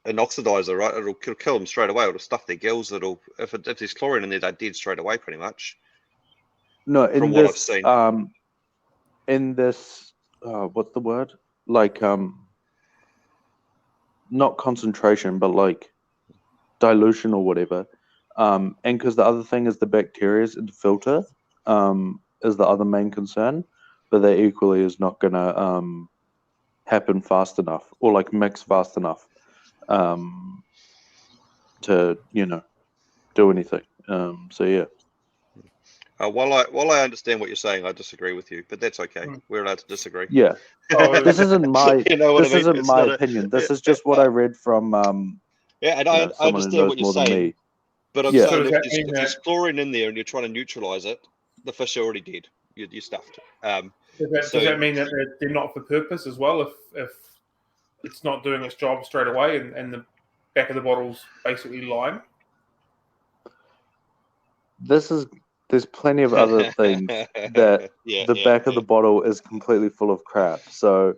an oxidizer, right? It'll kill them straight away. It'll stuff their gills. If there's chlorine in there, they're dead straight away, pretty much.
No,
from what I've seen.
In this, what's the word? Like, not concentration, but like dilution or whatever. And because the other thing is the bacteria in the filter, is the other main concern, but that equally is not gonna happen fast enough or like mix fast enough to do anything. So yeah.
While I understand what you're saying, I disagree with you, but that's okay. We're allowed to disagree.
Yeah, this isn't my isn't my opinion. This is just what I read from.
And I understand what you're saying. But I'm saying if there's chlorine in there and you're trying to neutralize it, the fish are already dead. You're stuffed.
Does that mean that they're not for purpose as well? If it's not doing its job straight away and the back of the bottle's basically lime?
There's plenty of other things that the back of the bottle is completely full of crap. So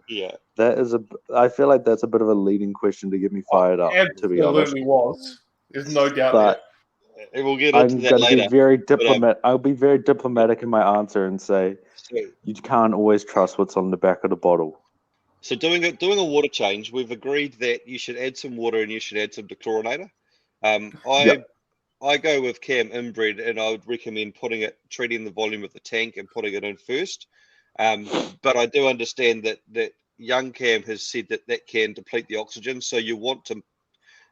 that is I feel like that's a bit of a leading question to get me fired up. To be honest,
absolutely was. There's no doubt. But
we'll get into that later.
Be very diplomatic. I'll be very diplomatic in my answer and say you can't always trust what's on the back of the bottle.
So doing a water change, we've agreed that you should add some water and you should add some dechlorinator. I go with Cam inbred, and I would recommend treating the volume of the tank and putting it in first. But I do understand that young Cam has said that can deplete the oxygen, so I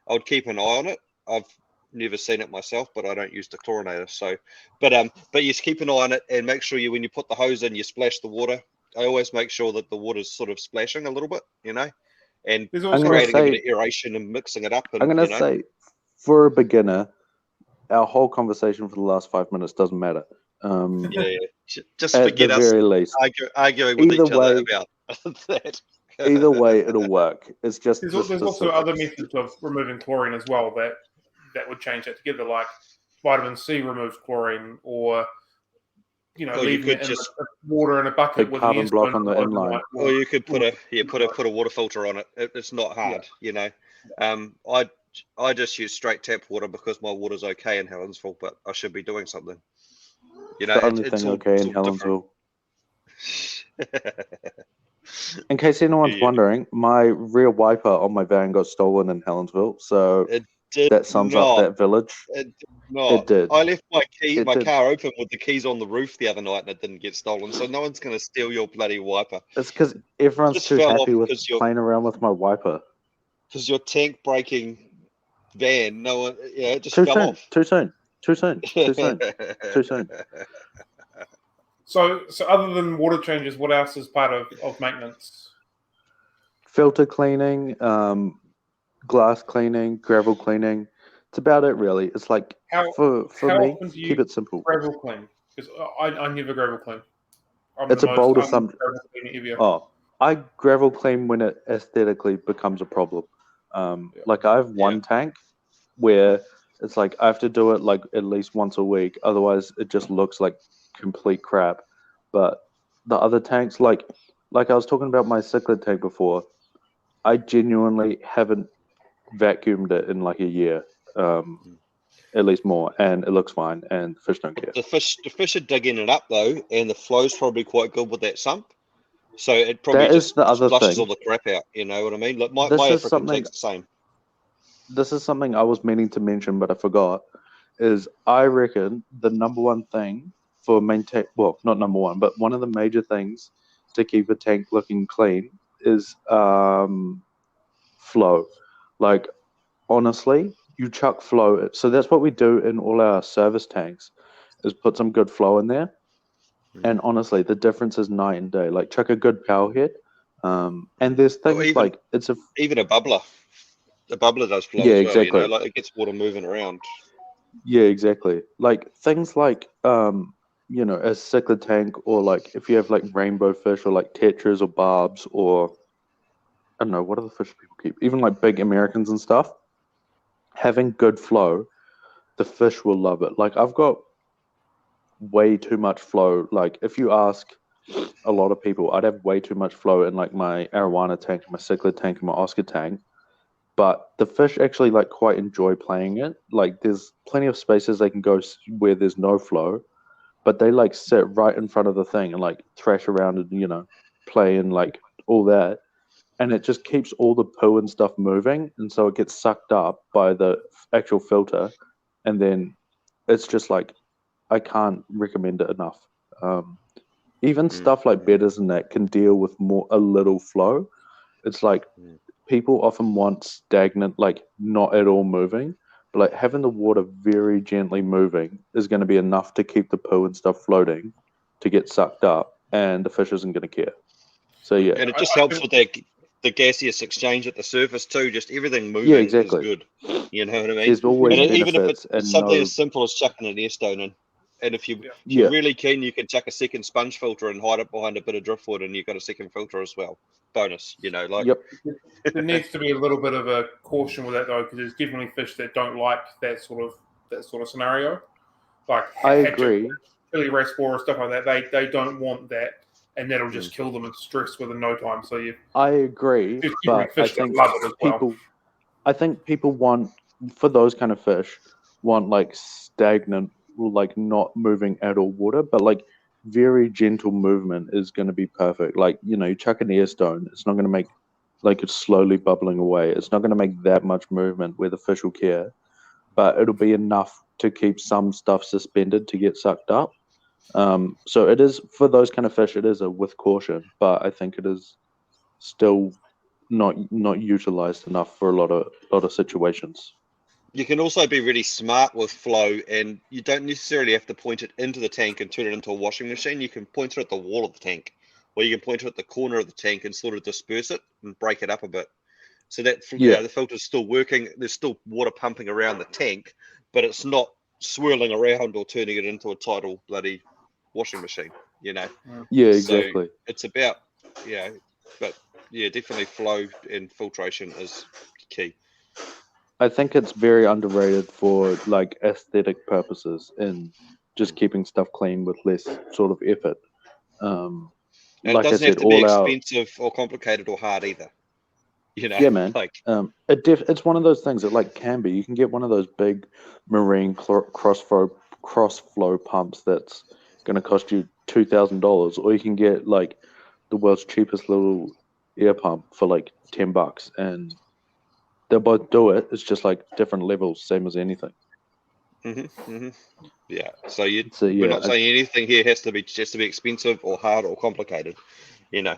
would keep an eye on it. I've never seen it myself, but I don't use dechlorinator. So, but you keep an eye on it and make sure when you put the hose in, you splash the water. I always make sure that the water's sort of splashing a little bit, and creating a bit of aeration and mixing it up. And,
I'm going to say, for a beginner, our whole conversation for the last 5 minutes doesn't matter.
Just forget us
very least.
arguing with each other about that.
Either way, it'll work. It's just
there's also other methods of removing chlorine as well that would change that together. Like vitamin C removes chlorine, or
Or you
leaving
could
it in
just,
the water in a bucket
Big
with
carbon
an
block
air
on the
stone
inline.
or you could put a water filter on it. It's not hard, I just use straight tap water because my water's okay in Helensville, but I should be doing something.
It's the only thing okay in Helensville. In case anyone's wondering, my rear wiper on my van got stolen in Helensville, so
It did
that sums up that village.
It did not.
It did.
I left my
It
car open with the keys on the roof the other night, and it didn't get stolen. So no one's going to steal your bloody wiper.
It's because everyone's
Just
too
fell
happy
off
with
because you're-
playing around with my wiper.
Because your tank breaking van, no one, it just
Too
fell
soon.
off.
Too soon. Too soon. Too soon. Too soon.
So other than water changes, what else is part of maintenance?
Filter cleaning, glass cleaning, gravel cleaning. It's about it, really. It's like, for
how
me,
often do you
keep it simple.
gravel clean? Because I never gravel clean.
It's a bold
I'm
assumption.
gravel cleaner ever.
Oh, I gravel clean when it aesthetically becomes a problem. Like I have one tank where it's like I have to do it like at least once a week, otherwise it just looks like complete crap. But the other tanks, like I was talking about my cichlid tank before, I genuinely haven't vacuumed it in like a year, at least more, and it looks fine, and the fish don't care.
The fish are digging it up though, and the flow's probably quite good with that sump. So it probably
That is the other
flushes
thing.
all the crap out. You know what I mean? Like my
This is
African
something-
tank's the same.
This is something I was meaning to mention, but I forgot. Is I reckon the number one thing for maintain, well, not number one, but one of the major things to keep a tank looking clean is flow. Like honestly, you chuck flow. So that's what we do in all our service tanks, is put some good flow in there. And honestly, the difference is night and day. Like chuck a good power head, and there's things
even-
like
Even a bubbler. The bubbler does flow
Yeah,
as well,
exactly.
like it gets water moving around.
Yeah, exactly. Like things like a cichlid tank, or like if you have like rainbow fish or like tetras or barbs, or I don't know, what other fish people keep? Even like big Americans and stuff. Having good flow, the fish will love it. Like I've got way too much flow. Like if you ask a lot of people, I'd have way too much flow in like my arowana tank, my cichlid tank, and my Oscar tank. But the fish actually like quite enjoy playing it. Like there's plenty of spaces they can go where there's no flow, but they like sit right in front of the thing and like thrash around and play and like all that, and it just keeps all the poo and stuff moving, and so it gets sucked up by the actual filter, and then it's just like I can't recommend it enough. Even stuff like bedders and that can deal with a little flow. It's like people often want stagnant, like not at all moving, but like having the water very gently moving is going to be enough to keep the poo and stuff floating to get sucked up, and the fish isn't going to care. So yeah,
And it just helps with the gaseous exchange at the surface too. Just everything moving
Yeah, exactly.
is good. You know what I mean?
There's always
And even if
benefits,
it's
and
something as simple as chucking an air stone in. And if you're really keen, you can chuck a second sponge filter and hide it behind a bit of driftwood, and you've got a second filter as well. Bonus, like.
Yep.
There needs to be a little bit of a caution with that though, because there's definitely fish that don't like that sort of scenario. Like
I agree.
Chili raspora, stuff like that. They don't want that, and that'll just kill them in stress within no time. So
I agree, but I think people want, for those kind of fish, want like stagnant, like not moving at all water, but like very gentle movement is going to be perfect. Like you chuck an air stone, it's not going to make like it's slowly bubbling away. It's not going to make that much movement where the fish will care, but it'll be enough to keep some stuff suspended to get sucked up. So it is, for those kind of fish, it is a with caution, but I think it is still not utilized enough for a lot of situations.
You can also be really smart with flow, and you don't necessarily have to point it into the tank and turn it into a washing machine. You can point it at the wall of the tank, or you can point it at the corner of the tank and sort of disperse it and break it up a bit. So that the filter's still working. There's still water pumping around the tank, but it's not swirling around or turning it into a tidal bloody washing machine.
Yeah,
So
exactly.
it's about but definitely flow and filtration is key.
I think it's very underrated for like aesthetic purposes and just keeping stuff clean with less sort of effort.
And
Like
it
I
doesn't have
said,
to be
all our
expensive or complicated or hard either.
yeah, man.
Like
It's one of those things that like can be. You can get one of those big marine cross flow pumps that's going to cost you $2,000, or you can get like the world's cheapest little air pump for like $10, and they'll both do it. It's just like different levels, same as anything.
yeah. So
So
we're
yeah,
not saying anything here has to be expensive or hard or complicated.
yeah,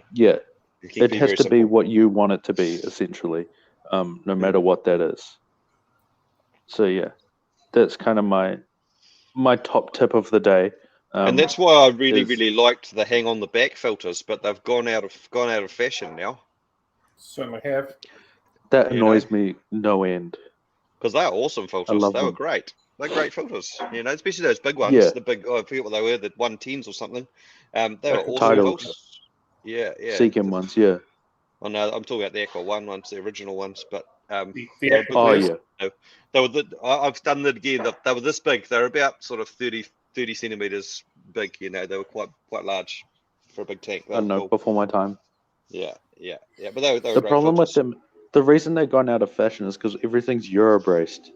It can
it
be
has
very
to be
simple.
what you want it to be, essentially, no matter what that is. So yeah, that's kind of my top tip of the day.
And that's why I really,
is-
really liked the hang on the back filters, but they've gone out of fashion now.
Certainly have.
That annoys me no end.
Because they're awesome filters.
love
They were
them.
great. They're great filters. Especially those big ones.
Yeah.
The big, I forget what they were, the 110s or something. They were awesome
Titles.
filters. Yeah.
Seeking ones, yeah.
Oh no, I'm talking about the Aqua One ones, the original ones. But
The
Oh yeah.
they were. I've done it again. They were this big. They're about sort of 30 centimeters big. They were quite large for a big tank.
I don't know,
cool.
before my time.
Yeah. But they were
The
great
problem with
filters.
them, the reason they've gone out of fashion is because everything's Euro braced,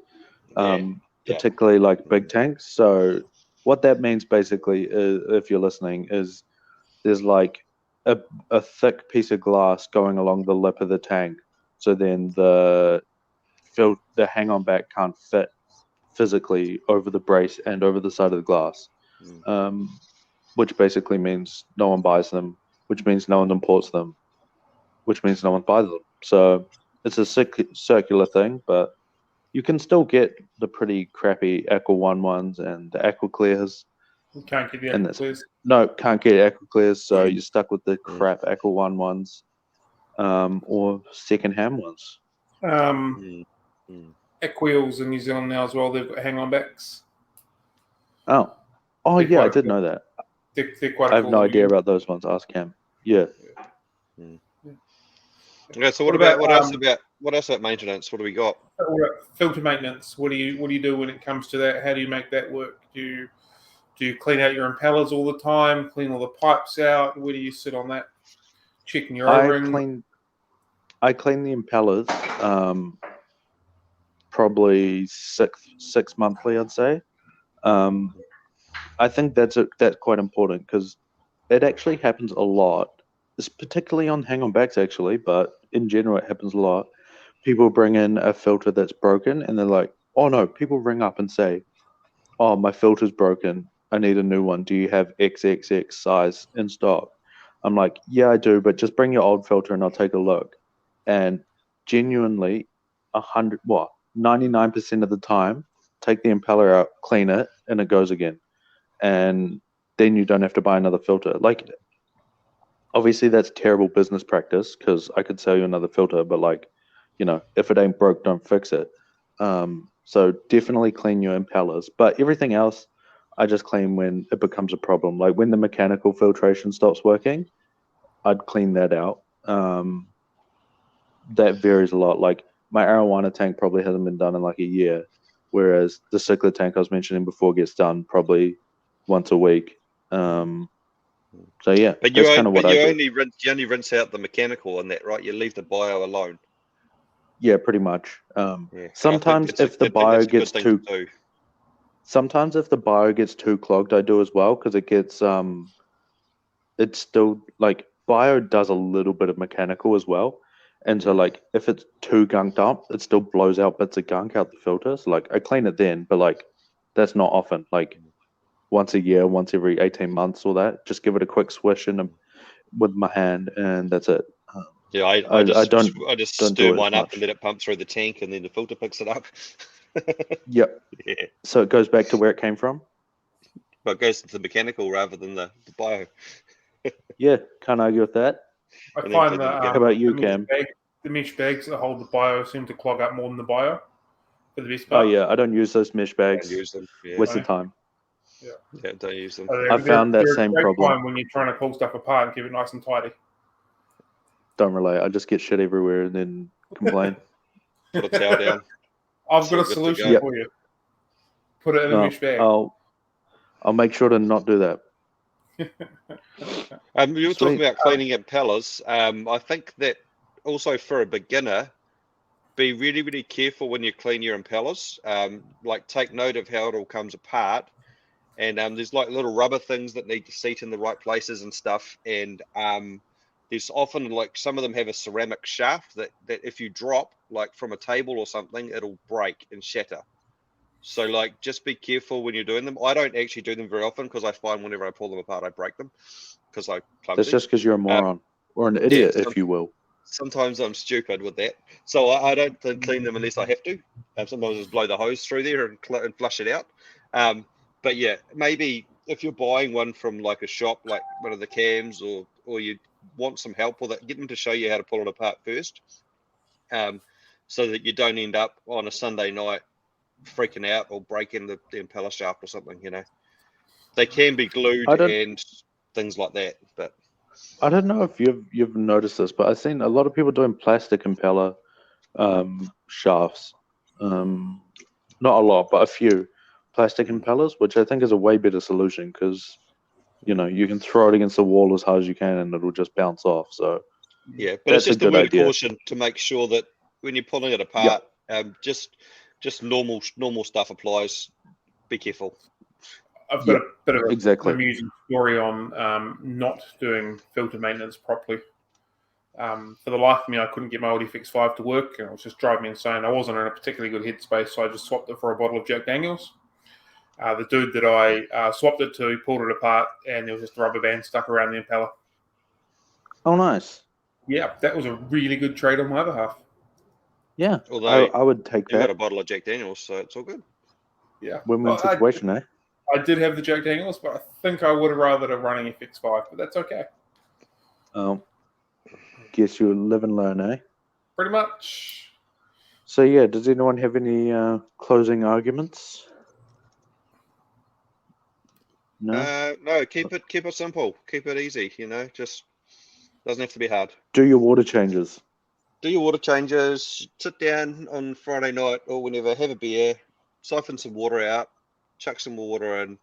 particularly like big tanks. So what that means basically is, if you're listening, is there's like a thick piece of glass going along the lip of the tank. So then the hang on back can't fit physically over the brace and over the side of the glass, which basically means no one buys them, which means no one imports them, which means no one buys them. So it's a circular thing, but you can still get the pretty crappy Aqua One ones and the Aqua Clears.
You can't get the Aqua Clears.
No, can't get Aqua Clears, so you're stuck with the crap Aqua One ones, or second-hand ones.
Aquariums in New Zealand now as well. They've got hang-on backs.
Oh yeah, I did know that.
They're quite.
I have no idea about those ones. Ask Cam. Yeah.
Okay, so what else about maintenance? What do we got?
Filter maintenance. What do you do when it comes to that? How do you make that work? Do you clean out your impellers all the time? Clean all the pipes out? Where do you sit on that? Checking your O-ring?
I clean the impellers probably six monthly, I'd say. I think that's quite important because it actually happens a lot. It's particularly on hang-on backs, actually, but in general, it happens a lot. People bring in a filter that's broken, and they're like, "Oh no!" People ring up and say, "Oh, my filter's broken. I need a new one. Do you have XXX size in stock?" I'm like, "Yeah, I do, but just bring your old filter and I'll take a look." And genuinely, 99% of the time, take the impeller out, clean it, and it goes again. And then you don't have to buy another filter. Like, obviously that's terrible business practice because I could sell you another filter, but like, if it ain't broke, don't fix it. So definitely clean your impellers, but everything else I just clean when it becomes a problem. Like when the mechanical filtration stops working, I'd clean that out. That varies a lot. Like my arowana tank probably hasn't been done in like a year, whereas the cichlid tank I was mentioning before gets done probably once a week. So yeah,
but
that's kind of what I do.
You only rinse out the mechanical on that, right? You leave the bio alone.
Yeah, pretty much. Sometimes if the bio gets too clogged, I do as well because it gets it's still like bio does a little bit of mechanical as well, and so like if it's too gunked up, it still blows out bits of gunk out the filter. So like I clean it then, but like that's not often. Like once a year, once every 18 months or that. Just give it a quick swish with my hand, and that's it.
Yeah, I just stir mine up and let it pump through the tank, and then the filter picks it up.
Yep. Yeah. So it goes back to where it came from.
But it goes to the mechanical rather than the bio.
Yeah, can't argue with that.
I find that.
How about you, Cam?
The mesh bags that hold the bio seem to clog up more than the bio. For the best part.
Oh yeah, I don't use those mesh bags.
Don't use them. Yeah.
Waste of time.
Yeah, don't use them.
I found that same problem
when you're trying to pull stuff apart and keep it nice and tidy.
Don't relate. I just get shit everywhere and then complain.
Put a towel down.
I've got
all
a
good to
solution
go.
for you. Put it in a
No,
mesh bag.
I'll make sure to not do that.
You were talking
Sweet.
about cleaning impellers. I think that also for a beginner, be really, really careful when you clean your impellers. Like take note of how it all comes apart. And there's like little rubber things that need to seat in the right places and stuff. And there's often like some of them have a ceramic shaft that if you drop like from a table or something, it'll break and shatter. So like just be careful when you're doing them. I don't actually do them very often because I find whenever I pull them apart, I break them because I'm clumsy.
That's just because you're a moron or an idiot, if you will.
Sometimes I'm stupid with that. So I don't clean them unless I have to. Sometimes I just blow the hose through there and flush it out. But yeah, maybe if you're buying one from like a shop, like one of the cams, or you want some help with it, get them to show you how to pull it apart first, so that you don't end up on a Sunday night freaking out or breaking the impeller shaft or something. You know, they can be glued and things like that. But
I don't know if you've noticed this, but I've seen a lot of people doing plastic impeller shafts. Not a lot, but a few plastic impellers, which I think is a way better solution because you can throw it against the wall as hard as you can and it'll just bounce off. So
yeah, but it's just a word of caution to make sure that when you're pulling it apart, just normal stuff applies. Be careful.
I've got a bit of
exactly.
an amusing story on not doing filter maintenance properly. For the life of me, I couldn't get my old FX5 to work, and it was just driving me insane. I wasn't in a particularly good headspace, so I just swapped it for a bottle of Jack Daniels. The dude that I swapped it to pulled it apart, and there was just a rubber band stuck around the impeller.
Oh, nice.
Yeah, that was a really good trade on my behalf.
Yeah, although I would take that.
You got a bottle of Jack Daniels, so it's all good.
Yeah,
win-win situation, eh?
I did have the Jack Daniels, but I think I would have rather have running FX5, but that's okay.
Guess you live and learn, eh?
Pretty much.
So yeah, does anyone have any closing arguments? No.
No. Keep it simple. Keep it easy. Just doesn't have to be hard.
Do your water changes.
Do your water changes. Sit down on Friday night or whenever. Have a beer. Siphon some water out. Chuck some water in.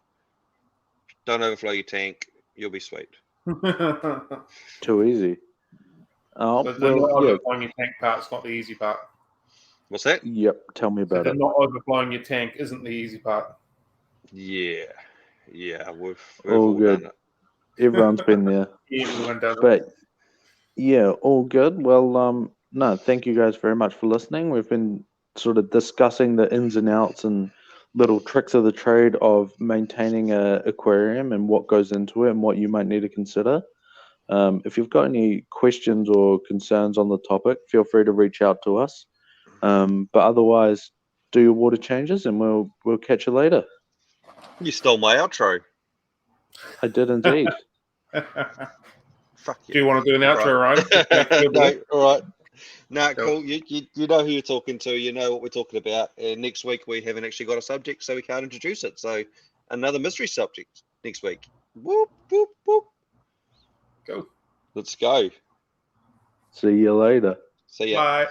Don't overflow your tank. You'll be sweet.
Too easy. Oh,
but the not overflowing your tank part's not the easy part.
What's that?
Yep. Tell me about it.
Not overflowing your tank isn't the easy part.
Yeah. We've
all good.
Done it.
Everyone's been there.
Everyone does
but
it.
Yeah, all good. Well, no, thank you guys very much for listening. We've been sort of discussing the ins and outs and little tricks of the trade of maintaining an aquarium and what goes into it and what you might need to consider. If you've got any questions or concerns on the topic, feel free to reach out to us. But otherwise, do your water changes and we'll catch you later.
You stole my outro.
I did indeed.
Fuck you.
Do you want to do an outro, Ryan?
No, all right. No, cool. You know who you're talking to. You know what we're talking about. Next week we haven't actually got a subject, so we can't introduce it. So another mystery subject next week. Whoop, whoop, whoop.
Go.
Let's go.
See you later.
See ya.
Bye.